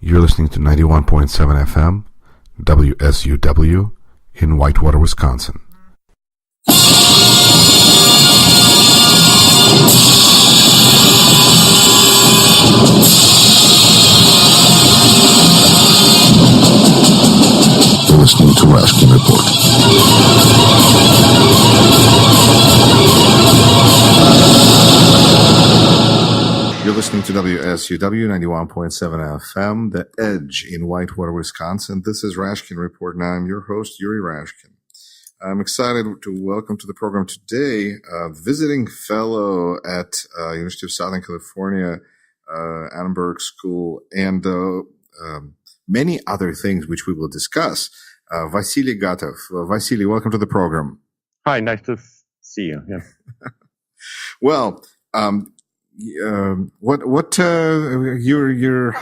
You're listening to 91.7 FM, WSUW, in Whitewater, Wisconsin. You're listening to Rashkin Report. You're listening to WSUW 91.7 FM, The Edge in Whitewater, Wisconsin. This is Rashkin Report, and I'm your host, Yuri Rashkin. I'm excited to welcome to the program today a visiting fellow at University of Southern California, Annenberg School, and many other things which we will discuss. Vasily Gatov. Vasily, welcome to the program. Hi, nice to see you. Yeah. Well, how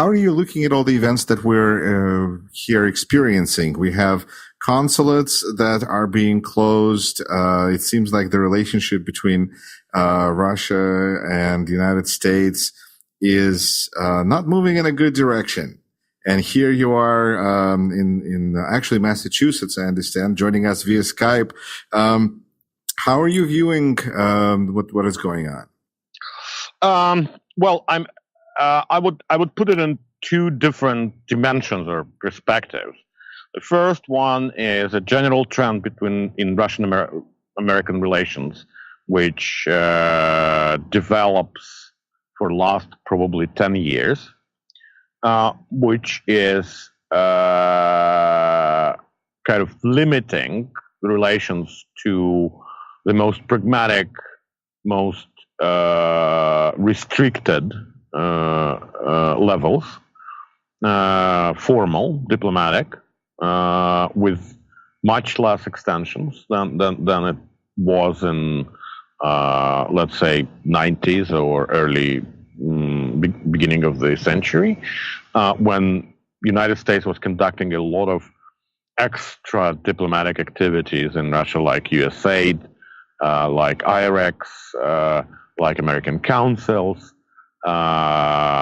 are you looking at all the events that we're here experiencing? We have consulates that are being closed. It seems like the relationship between Russia and the United States is not moving in a good direction. And here you are in actually Massachusetts, I understand, joining us via Skype. How are you viewing what is going on? Well, I would put it in two different dimensions or perspectives. The first one is a general trend in Russian-American relations, which develops for the last probably 10 years, which is kind of limiting the relations to the most pragmatic, most restricted levels, formal, diplomatic, with much less extensions than it was in, let's say, 90s or early beginning of the century, when United States was conducting a lot of extra diplomatic activities in Russia, like USAID, like IREX, like American councils,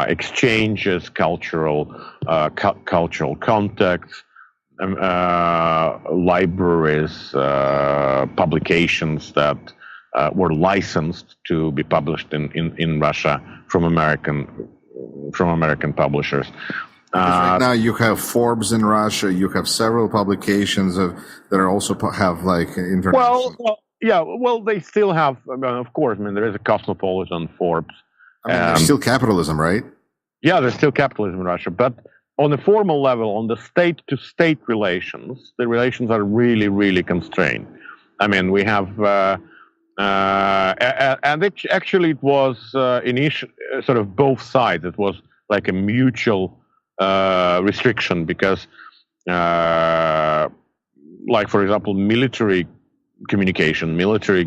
exchanges, cultural contacts, libraries, publications that were licensed to be published in Russia from American publishers. Right now you have Forbes in Russia. You have several publications that are also have like international. Well, they still have. Of course, there is a Cosmopolitan, Forbes. There's still capitalism, right? Yeah, there's still capitalism in Russia, but on the formal level, on the state-to-state relations, the relations are really, really constrained. We have, and it was initial, sort of both sides. It was like a mutual restriction because, like for example, military communication, military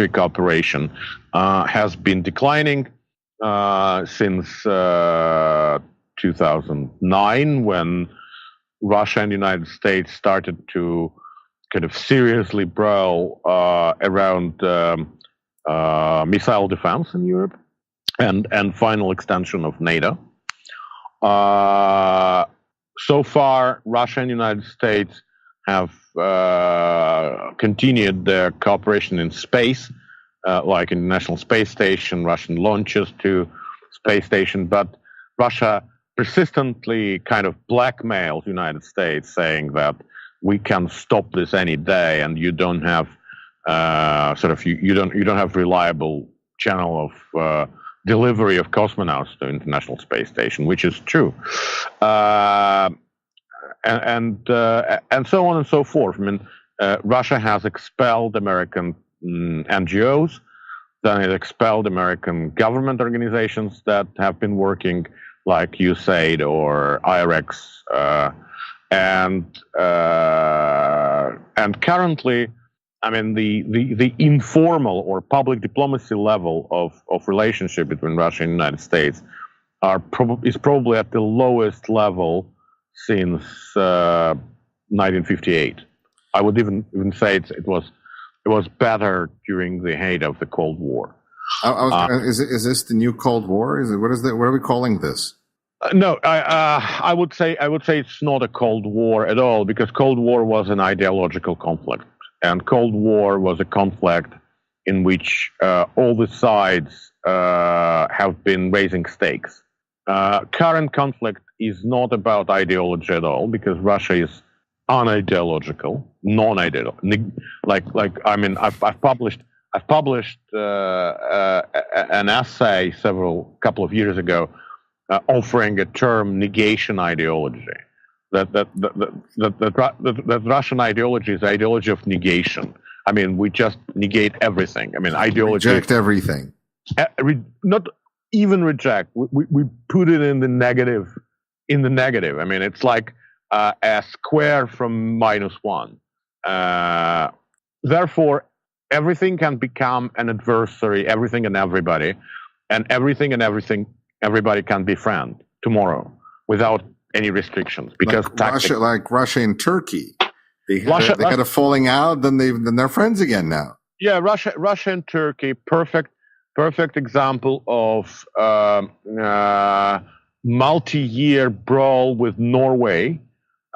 cooperation has been declining since 2009, when Russia and the United States started to kind of seriously brawl around missile defense in Europe and final extension of NATO. So far, Russia and the United States have continued their cooperation in space, like International Space Station, Russian launches to space station, but Russia persistently kind of blackmails the United States, saying that we can stop this any day, and you don't have you don't have reliable channel of delivery of cosmonauts to International Space Station, which is true, and so on and so forth. Russia has expelled American NGOs, then it expelled American government organizations that have been working, like USAID or IREX, and currently, the informal or public diplomacy level of relationship between Russia and the United States is probably at the lowest level since 1958. I would even say it was better during the height of the Cold War. Is this the new Cold War? What are we calling this? No, I would say it's not a Cold War at all, because Cold War was an ideological conflict, and Cold War was a conflict in which all the sides have been raising stakes. Current conflict is not about ideology at all, because Russia is unideological, non-ideological. I mean, I've published an essay couple of years ago, offering a term negation ideology. That Russian ideology is the ideology of negation. I mean, we just negate everything. I mean, ideology. Reject everything. Not even reject. We put it in the negative. In the negative. I mean, it's like a square from -1. Therefore, everything can become an adversary. Everything and everybody, and everybody can be friend tomorrow without any restrictions, because Russia and Turkey, they had a falling out, then they're friends again now. Yeah, Russia and Turkey, perfect example of multi-year brawl with Norway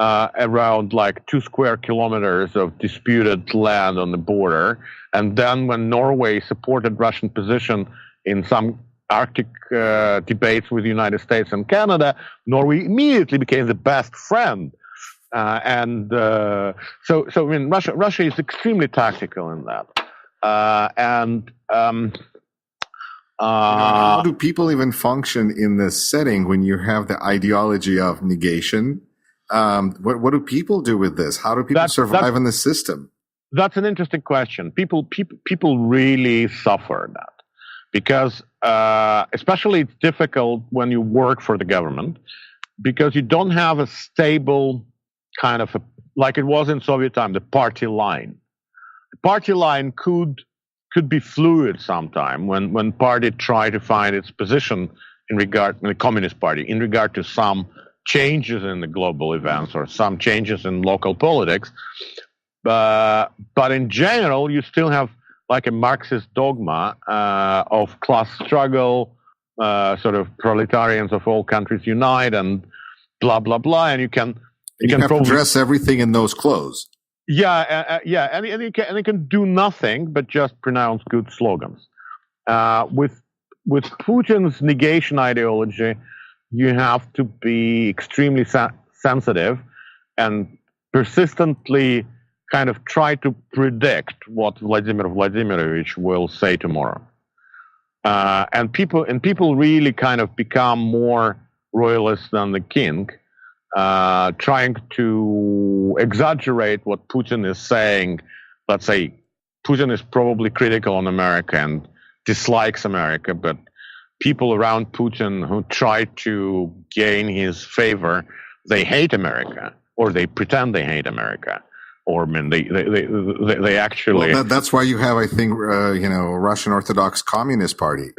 around like 2 square kilometers of disputed land on the border, and then when Norway supported Russian position in some Arctic debates with the United States and Canada, Norway immediately became the best friend. So I mean, Russia is extremely tactical in that. How do people even function in this setting when you have the ideology of negation? What do people do with this? How do people survive in the system? That's an interesting question. People really suffer that. Because especially it's difficult when you work for the government, because you don't have a stable kind of, like it was in Soviet time, the party line. The party line could be fluid sometime when party try to find its position in the Communist Party, in regard to some changes in the global events or some changes in local politics. But in general, you still have like a Marxist dogma of class struggle, sort of proletarians of all countries unite, and blah blah blah, and you can probably dress everything in those clothes. Yeah, and you can do nothing but just pronounce good slogans. With Putin's negation ideology, you have to be extremely sensitive and persistently kind of try to predict what Vladimir Vladimirovich will say tomorrow. And people really kind of become more royalist than the king, trying to exaggerate what Putin is saying. Let's say Putin is probably critical on America and dislikes America, but people around Putin who try to gain his favor, they hate America, or they pretend they hate America. Or I mean, they actually. Well, that's why you have, I think, Russian Orthodox Communist Party,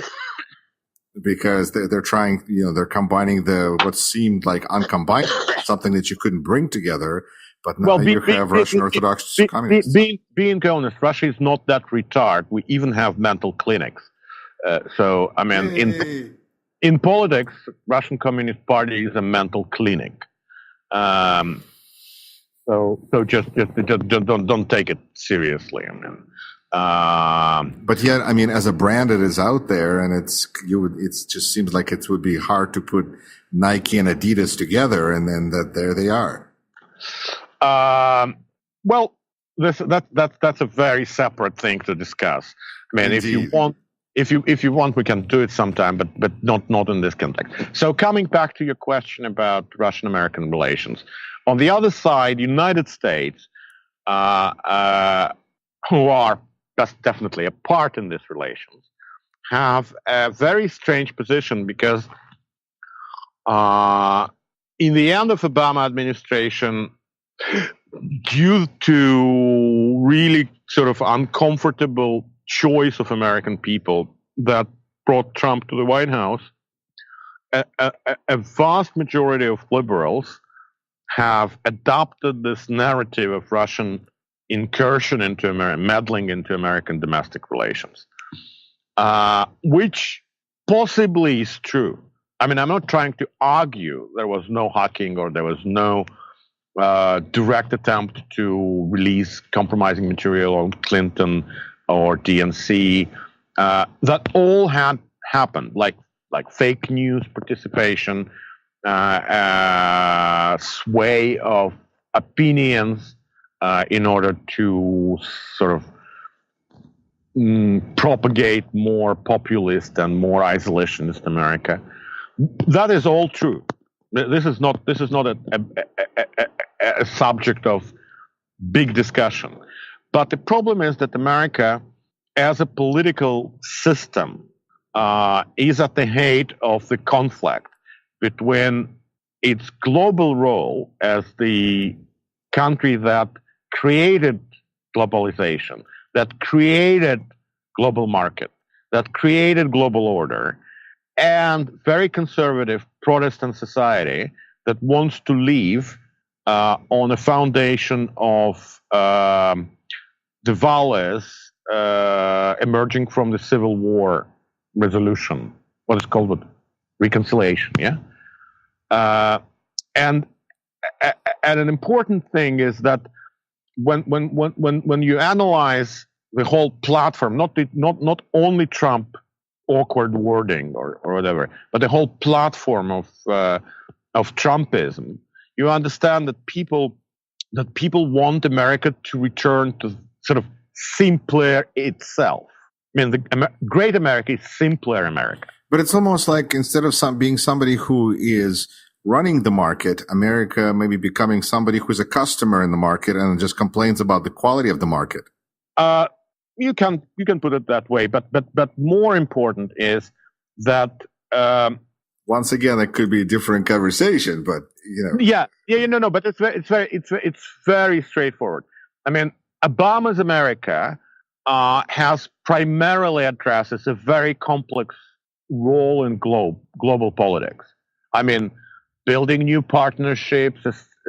because they're trying, they're combining what seemed like uncombinable, something that you couldn't bring together, but now you have Russian Orthodox Communists. Being honest, Russia is not that retarded. We even have mental clinics. So I mean, in politics, Russian Communist Party is a mental clinic. So just don't take it seriously. I mean, but yet, I mean, as a brand, it is out there, and it just seems like it would be hard to put Nike and Adidas together, and then there they are. Well, that's a very separate thing to discuss. I mean, Indeed. if you want, we can do it sometime, but not in this context. So coming back to your question about Russian-American relations. On the other side, United States, who are definitely a part in these relations, have a very strange position, because in the end of Obama administration, due to really sort of uncomfortable choice of American people that brought Trump to the White House, a vast majority of liberals have adopted this narrative of Russian incursion into meddling into American domestic relations, which possibly is true. I mean, I'm not trying to argue there was no hacking or there was no direct attempt to release compromising material on Clinton or DNC. That all had happened, like fake news participation, sway of opinions in order to sort of propagate more populist and more isolationist America. That is all true. This is not a subject of big discussion. But the problem is that America, as a political system, is at the height of the conflict between its global role as the country that created globalization, that created global market, that created global order, and very conservative Protestant society that wants to live on a foundation of the values emerging from the Civil War resolution, what is called reconciliation, yeah? And an important thing is that when you analyze the whole platform, not only Trump awkward wording or whatever, but the whole platform of Trumpism, you understand that people want America to return to sort of simpler itself. I mean, the great America is simpler America. But it's almost like instead of being somebody who is running the market, America maybe becoming somebody who's a customer in the market and just complains about the quality of the market. You can put it that way, but more important is that once again, it could be a different conversation, but no, but it's very straightforward. I mean, Obama's America has primarily addresses a very complex role in global politics. I mean, building new partnerships,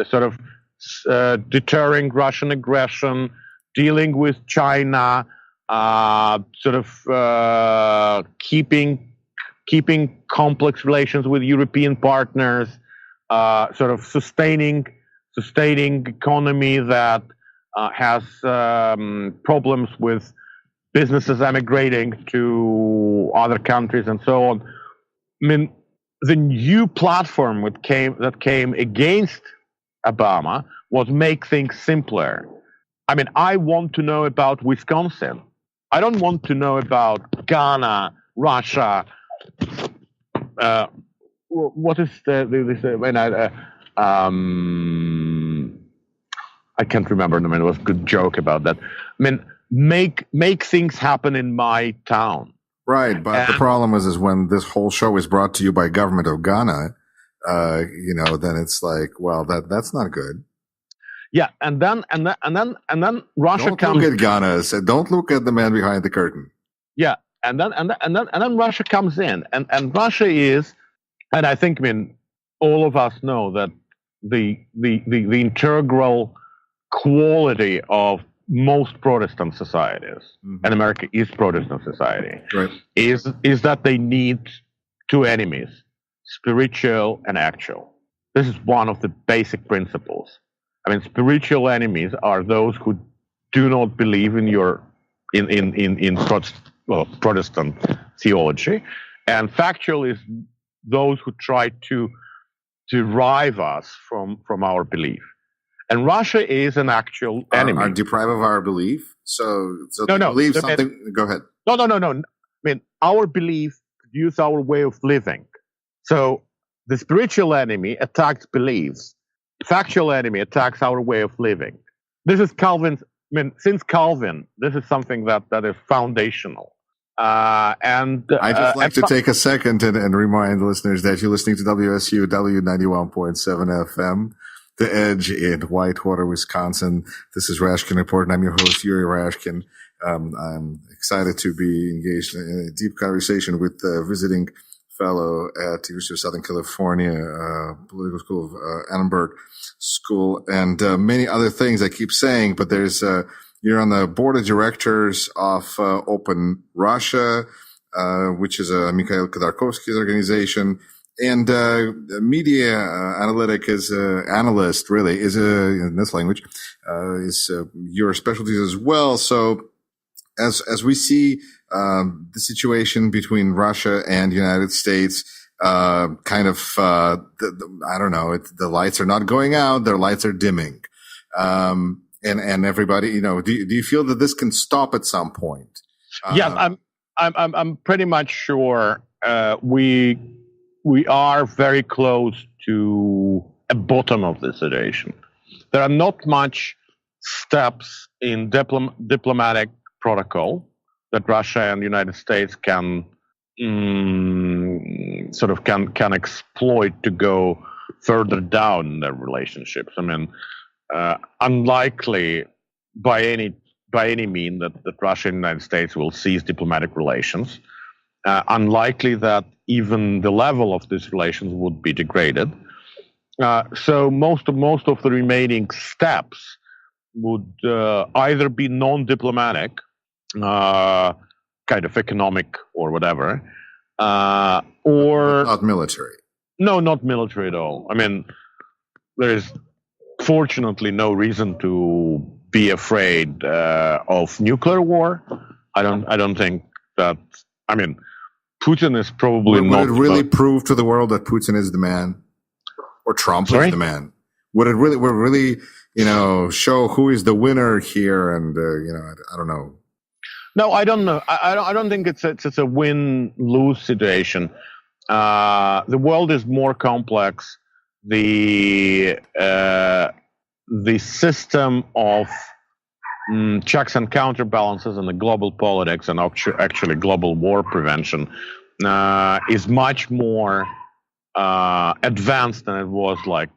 sort of deterring Russian aggression, dealing with China, sort of keeping complex relations with European partners, sort of sustaining economy that has problems with businesses emigrating to other countries and so on. I mean, the new platform that came against Obama was make things simpler. I mean, I want to know about Wisconsin. I don't want to know about Ghana, Russia. What is I can't remember. I mean, it was a good joke about that. I mean, make things happen in my town. Right, but the problem is when this whole show is brought to you by government of Ghana, then it's like, well, that's not good. Yeah, and then Russia comes. Don't look at Ghana. Don't look at the man behind the curtain. Yeah, and then Russia comes in, and Russia is, and I think, I mean, all of us know that the integral quality of most Protestant societies, and America is Protestant society, right, is that they need two enemies, spiritual and actual. This is one of the basic principles. I mean, spiritual enemies are those who do not believe in Protestant theology, and factual is those who try to derive us from our belief. And Russia is an actual enemy. Are deprived of our belief? So they believe something. Go ahead. No. I mean, our belief produces our way of living. So the spiritual enemy attacks beliefs. Factual enemy attacks our way of living. This is Calvin's. I mean, since Calvin, this is something that is foundational. And I'd just like to take a second and remind listeners that you're listening to WSU W91.7 FM. The Edge in Whitewater, Wisconsin. This is Rashkin Report, and I'm your host, Yuri Rashkin. I'm excited to be engaged in a deep conversation with visiting fellow at the University of Southern California, Political School of Annenberg School, and many other things I keep saying, but there's you're on the board of directors of Open Russia, which is Mikhail Khodorkovsky's organization. And media analytic is analyst really is in this language is your specialties as well. So as we see the situation between Russia and the United States, I don't know, the lights are not going out; their lights are dimming, and everybody, do you feel that this can stop at some point? Yeah, I'm pretty much sure we are very close to a bottom of the situation. There are not much steps in diplomatic protocol that Russia and the United States can can exploit to go further down in their relationships. I mean, unlikely by any mean that Russia and the United States will cease diplomatic relations. Unlikely that even the level of these relations would be degraded. So most of the remaining steps would either be non-diplomatic, kind of economic or whatever, or not military. No, not military at all. I mean, there is fortunately no reason to be afraid of nuclear war. I don't think that. I mean, Putin is probably not. Would it really prove to the world that Putin is the man, or Trump is the man? Would it really, show who is the winner here? And I don't know. No, I don't know. I don't think it's a win-lose situation. The world is more complex. The system of checks and counterbalances in the global politics and actually global war prevention is much more advanced than it was like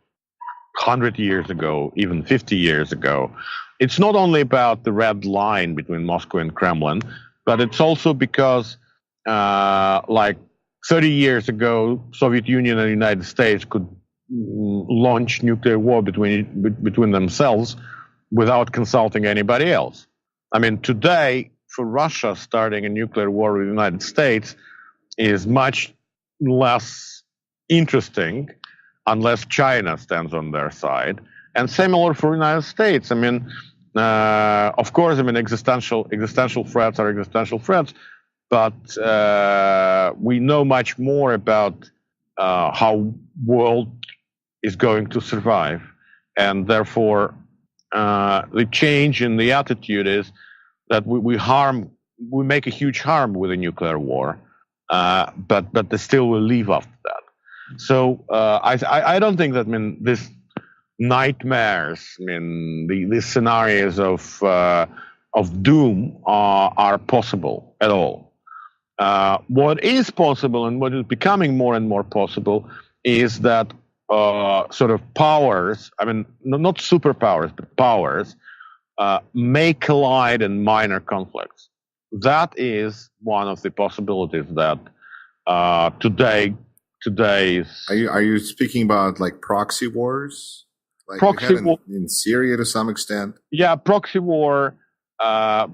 100 years ago, even 50 years ago. It's not only about the red line between Moscow and Kremlin, but it's also because like 30 years ago, Soviet Union and the United States could launch nuclear war between themselves without consulting anybody else. I mean, today, for Russia, starting a nuclear war with the United States is much less interesting unless China stands on their side. And similar for the United States. I mean, of course, existential threats are existential threats, but we know much more about how world is going to survive, and therefore the change in the attitude is that we make a huge harm with a nuclear war, but they still will leave after that. So I don't think that this nightmares, these scenarios of doom are possible at all. What is possible and what is becoming more and more possible is that sort of powers, not superpowers, but powers, may collide in minor conflicts. That is one of the possibilities that today is. Are you speaking about like proxy wars? Like proxy war in Syria to some extent? Yeah, proxy wars are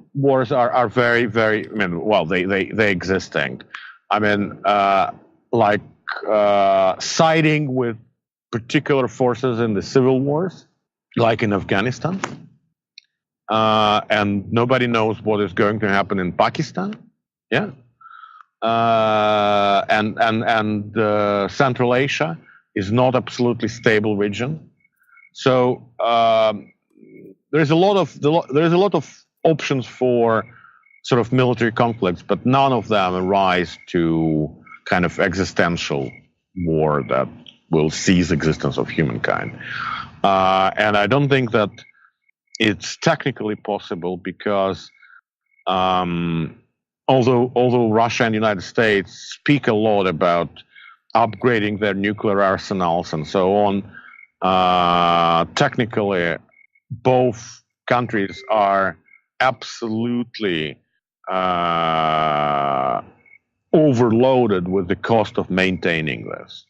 very, very. They existing. Like siding with particular forces in the civil wars, like in Afghanistan, and nobody knows what is going to happen in Pakistan. Yeah, and Central Asia is not absolutely stable region. So there's a lot of options for sort of military conflicts, but none of them arise to kind of existential war that will seize existence of humankind. And I don't think that it's technically possible because although Russia and the United States speak a lot about upgrading their nuclear arsenals and so on, technically both countries are absolutely overloaded with the cost of maintaining this.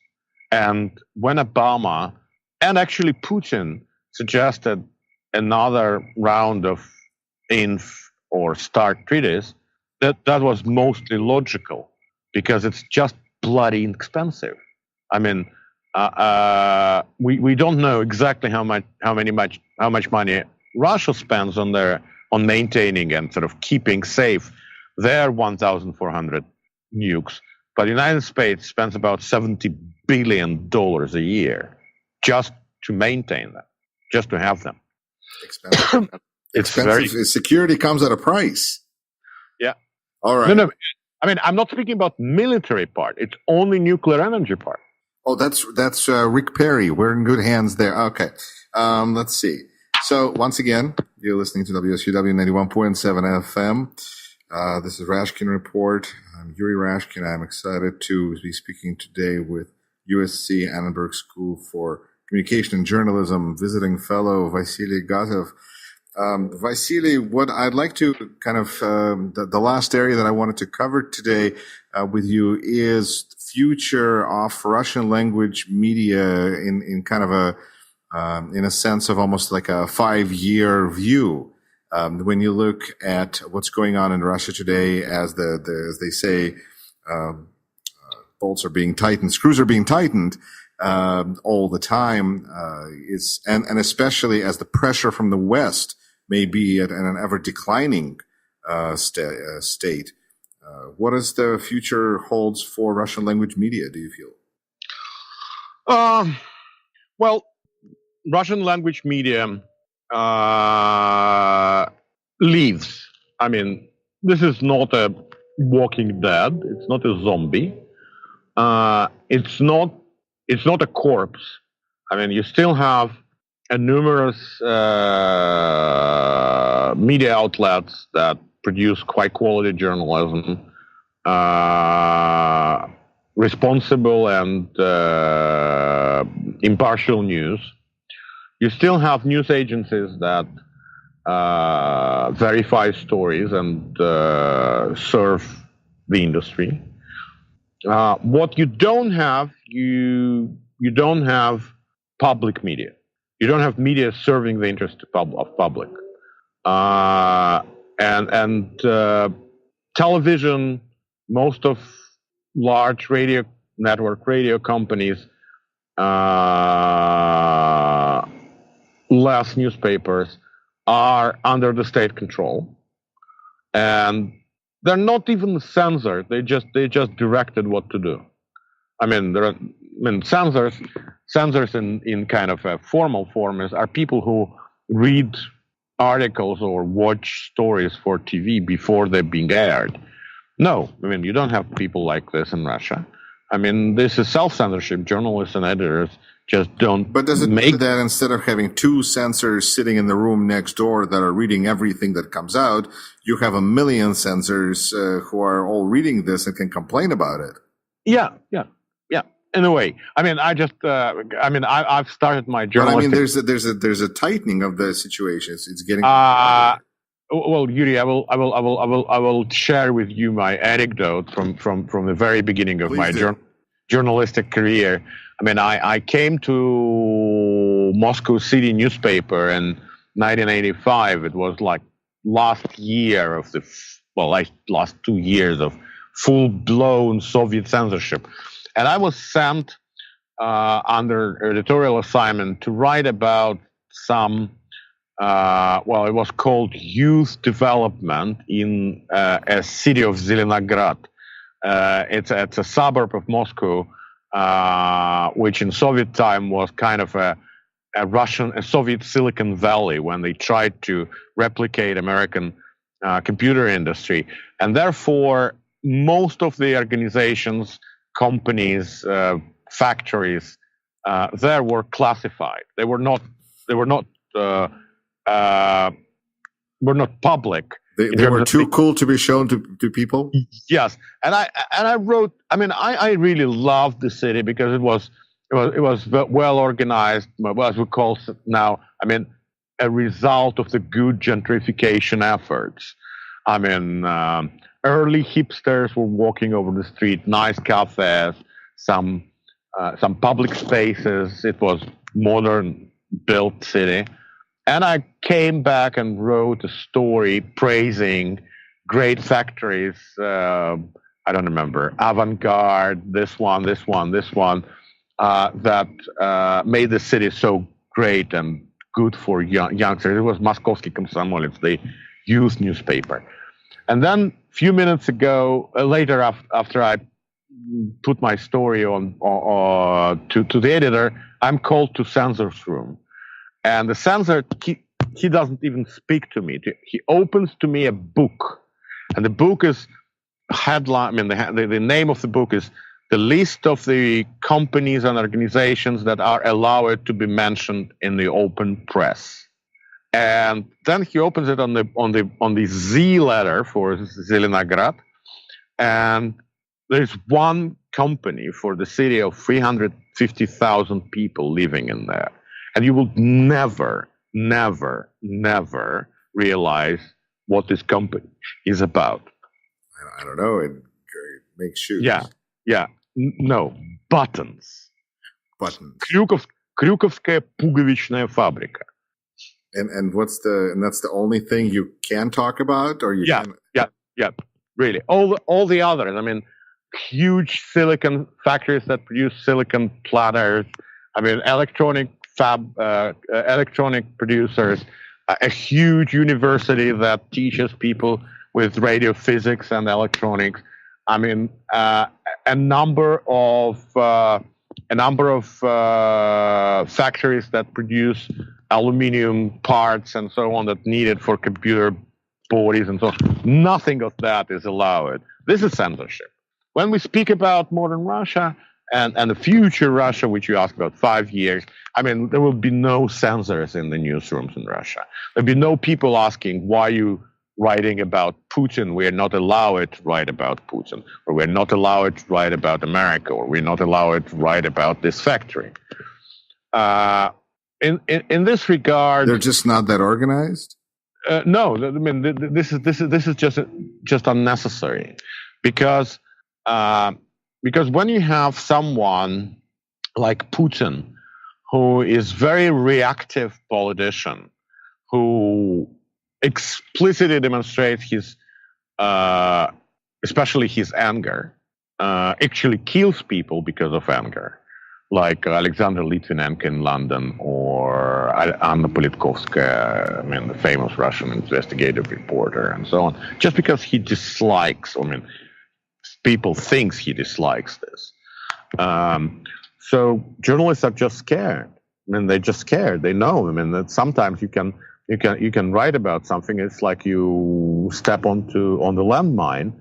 And when Obama and actually Putin suggested another round of or START treaties, that was mostly logical because it's just bloody expensive. I mean, we don't know exactly how much money Russia spends on maintaining and sort of keeping safe their 1,400 nukes, but the United States spends about $70 billion a year just to maintain them, just to have them. Expensive. Expensive. Security comes at a price. Yeah. All right. No. I mean, I'm not speaking about military part. It's only nuclear energy part. Oh, that's Rick Perry. We're in good hands there. Okay. Let's see. So once again, you're listening to WSUW 91.7 FM. This is Rashkin Report. I'm Yuri Rashkin. I'm excited to be speaking today with USC Annenberg School for Communication and Journalism visiting fellow Vasily Gatov. Vasily, what I'd like to kind of, the last area that I wanted to cover today with you is future of Russian language media in kind of in a sense of almost like a 5-year view. When you look at what's going on in Russia today, as as they say, bolts are being tightened, screws are being tightened, all the time, and especially as the pressure from the West may be at an ever declining state. What does the future holds for Russian language media, do you feel? Well, Russian language media lives. I mean, this is not a Walking Dead. It's not a zombie. It's not a corpse. I mean, you still have numerous media outlets that produce quite quality journalism, responsible and impartial news. You still have news agencies that verify stories and serve the industry. What you don't have, you don't have public media. You don't have media serving the interest of public. And television, most of large network radio companies, less newspapers are under the state control, and they're not even censored. They just directed what to do. I mean, censors in kind of a formal form are people who read articles or watch stories for TV before they're being aired. No, I mean, you don't have people like this in Russia. I mean, this is self-censorship. Journalists and editors just don't. But does it mean that instead of having 2 censors sitting in the room next door that are reading everything that comes out, you have 1 million censors who are all reading this and can complain about it? Yeah. In a way, I mean, I've started my journalistic. But I mean, there's a tightening of the situation. It's getting. Well, Yuri, I will share with you my anecdote from the very beginning of my journalistic career. I mean, I came to Moscow City newspaper in 1985. It was like last 2 years of full-blown Soviet censorship. And I was sent under editorial assignment to write about some, it was called youth development in a city of Zelenograd. It's a suburb of Moscow, which in Soviet time was kind of a Soviet Silicon Valley when they tried to replicate American computer industry. And therefore, most of the organizations, companies, factories there were classified. They were not public. They were too cool to be shown to people. Yes, and I wrote. I mean, I really loved the city because it was well organized. As we call it now, I mean, a result of the good gentrification efforts. I mean, early hipsters were walking over the street, nice cafes, some public spaces. It was modern built city. And I came back and wrote a story praising great factories. I don't remember, Avant-Garde, this one. that made the city so great and good for youngsters. It was Moskovsky Komsomolets, the youth newspaper. And then a few minutes ago, later after I put my story on to the editor, I'm called to censor's room. And the censor, he doesn't even speak to me. He opens to me a book. And the book is headline, the name of the book is the list of the companies and organizations that are allowed to be mentioned in the open press. And then he opens it on the Z letter for Zelenograd, and there's one company for the city of 350,000 people living in there, and you will never realize what this company is about. I don't know. It makes shoes. Yeah. No, buttons. Крюковская пуговичная фабрика. And that's the only thing you can talk about, or you can? Yeah. Really, all the others. I mean, huge silicon factories that produce silicon platters. I mean, electronic producers. A huge university that teaches people with radio physics and electronics. I mean, a number of factories that produce aluminum parts and so on that needed for computer bodies and so on. Nothing of that is allowed. This is censorship. When we speak about modern Russia and the future Russia, which you asked about 5 years, I mean, there will be no censors in the newsrooms in Russia. There'll be no people asking, why you writing about Putin? We're not allowed to write about Putin, or we're not allowed to write about America, or we're not allowed to write about this factory. In this regard, they're just not that organized. No, I mean this is just unnecessary, because when you have someone like Putin, who is very reactive politician, who explicitly demonstrates his, especially his anger, actually kills people because of anger, like Alexander Litvinenko in London, or Anna Politkovskaya, I mean, the famous Russian investigative reporter, and so on, just because he dislikes, I mean, people thinks he dislikes this. So journalists are just scared. I mean, they're just scared. They know. I mean, that sometimes you can write about something. It's like you step on the landmine,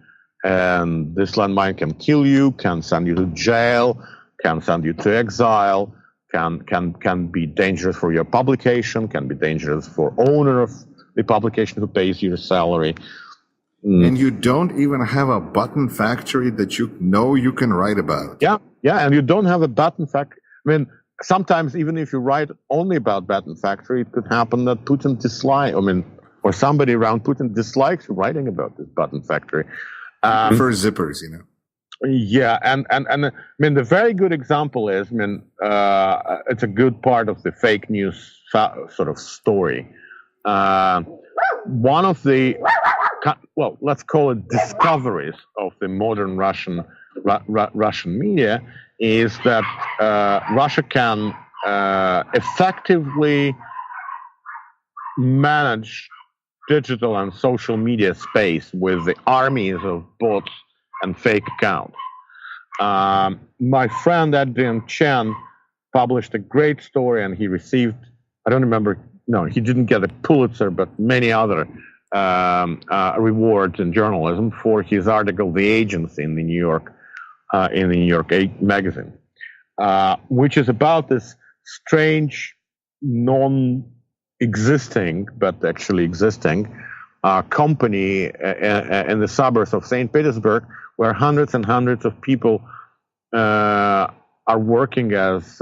and this landmine can kill you, can send you to jail, can send you to exile, can be dangerous for your publication, can be dangerous for owner of the publication who pays you your salary. And you don't even have a button factory that you know you can write about. Yeah, and you don't have a button factory. I mean, sometimes even if you write only about button factory, it could happen that Putin or somebody around Putin dislikes writing about this button factory. For zippers, you know. Yeah, and I mean, the very good example is, I mean, it's a good part of the fake news sort of story. One of the, well, let's call it discoveries of the modern Russian media is that Russia can effectively manage digital and social media space with the armies of bots and fake accounts. My friend Adrian Chen published a great story, and he received, I don't remember, no, he didn't get a Pulitzer, but many other rewards in journalism for his article, "The Agency," in the New York magazine, which is about this strange, non-existing but actually existing company in the suburbs of St. Petersburg, where hundreds and hundreds of people are working as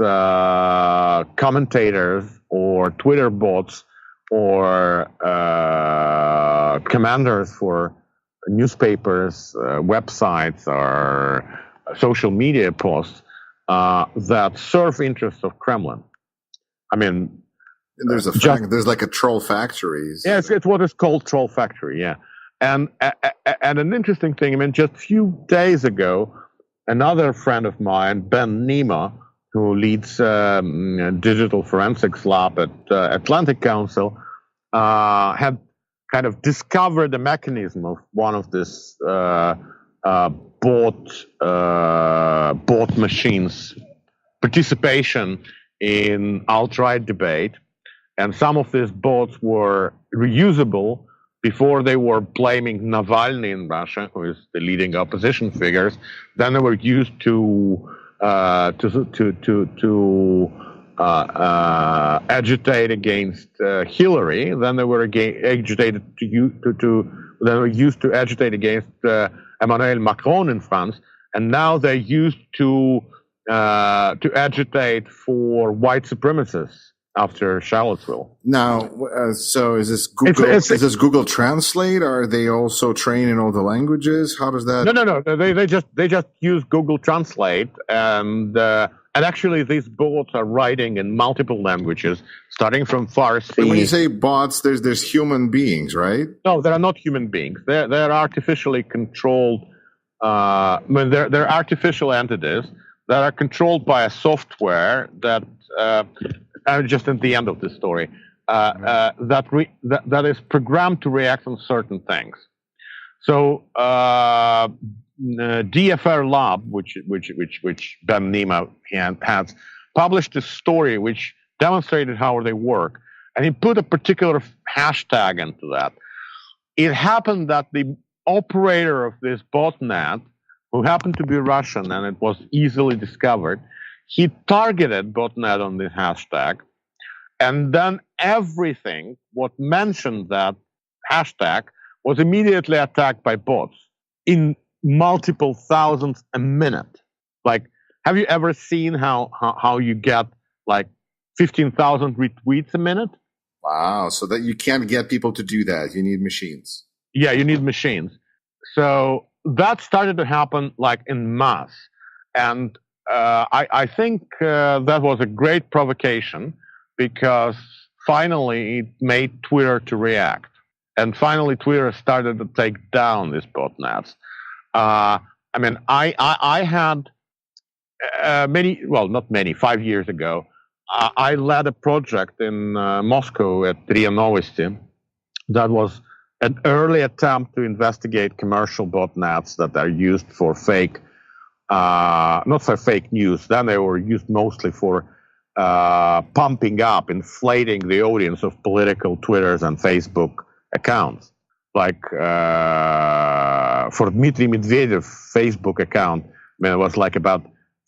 commentators or Twitter bots or commanders for newspapers, websites, or social media posts that serve interests of Kremlin. I mean, and there's there's like a troll factories. Yes, it's what is called troll factory. Yeah, and an interesting thing. I mean, just a few days ago, another friend of mine, Ben Nima, who leads digital forensics lab at Atlantic Council, had kind of discovered the mechanism of one of this bot machines' participation in alt-right debate, and some of these bots were reusable. Before they were blaming Navalny in Russia, who is the leading opposition figures, then they were used to agitate against Hillary. Then they were agitated they were used to agitate against Emmanuel Macron in France, and now they're used to agitate for white supremacists after Charlottesville. Now, so is this Google? Is this Google Translate? Are they also trained in all the languages? How does that? No. They just use Google Translate, and actually these bots are writing in multiple languages, starting from Farsi. When you say bots, there's human beings, right? No, they are not human beings. They're artificially controlled. They're artificial entities that are controlled by a software that. Just at the end of the story, that is programmed to react on certain things. So DFR Lab, which Ben Nima has, published a story which demonstrated how they work, and he put a particular hashtag into that. It happened that the operator of this botnet, who happened to be Russian, and it was easily discovered, he targeted botnet on this hashtag, and then everything what mentioned that hashtag was immediately attacked by bots in multiple thousands a minute. Like, have you ever seen how you get like 15,000 retweets a minute? Wow! So that you can't get people to do that. You need machines. Yeah, you need machines. So that started to happen like en masse, and I think that was a great provocation, because finally it made Twitter to react. And finally Twitter started to take down these botnets. I had not many, 5 years ago, I led a project in Moscow at RIA Novosti that was an early attempt to investigate commercial botnets that are used for not for fake news. Then they were used mostly for pumping up, inflating the audience of political Twitters and Facebook accounts. Like for Dmitry Medvedev Facebook account, it was like about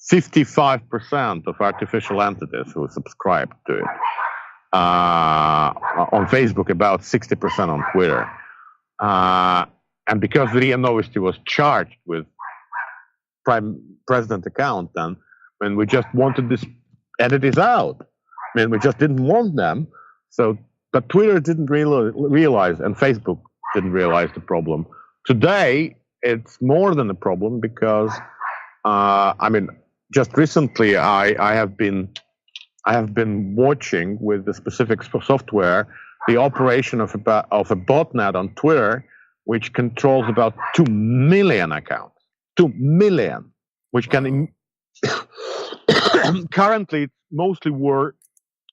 55% of artificial entities who subscribed to it. On Facebook, about 60% on Twitter. And because RIA Novosti was charged with president account, then when we just wanted these entities out, we just didn't want them. So, but Twitter didn't realize, and Facebook didn't realize the problem. Today, it's more than a problem, because just recently I have been watching with the specific software the operation of a botnet on Twitter, which controls about 2 million accounts. 2 million, which can currently mostly were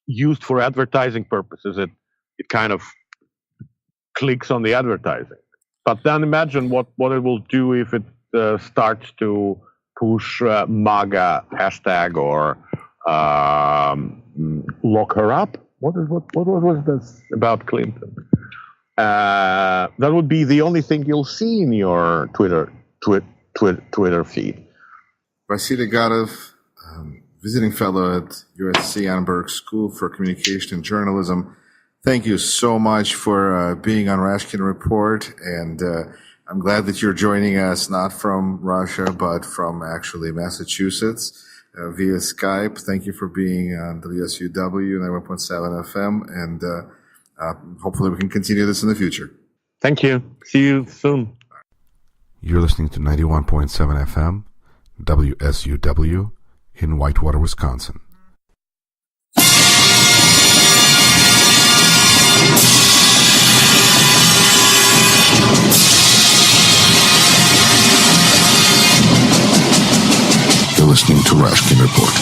used for advertising purposes. It kind of clicks on the advertising. But then imagine what it will do if it starts to push MAGA hashtag or lock her up. What was this about Clinton? That would be the only thing you'll see in your Twitter feed. Vasily Gatov, visiting fellow at USC Annenberg School for Communication and Journalism. Thank you so much for being on Rashkin Report, and I'm glad that you're joining us not from Russia, but from actually Massachusetts via Skype. Thank you for being on WSUW 91.7 FM, and hopefully we can continue this in the future. Thank you. See you soon. You're listening to 91.7 FM, WSUW, in Whitewater, Wisconsin. You're listening to Rashkin Report.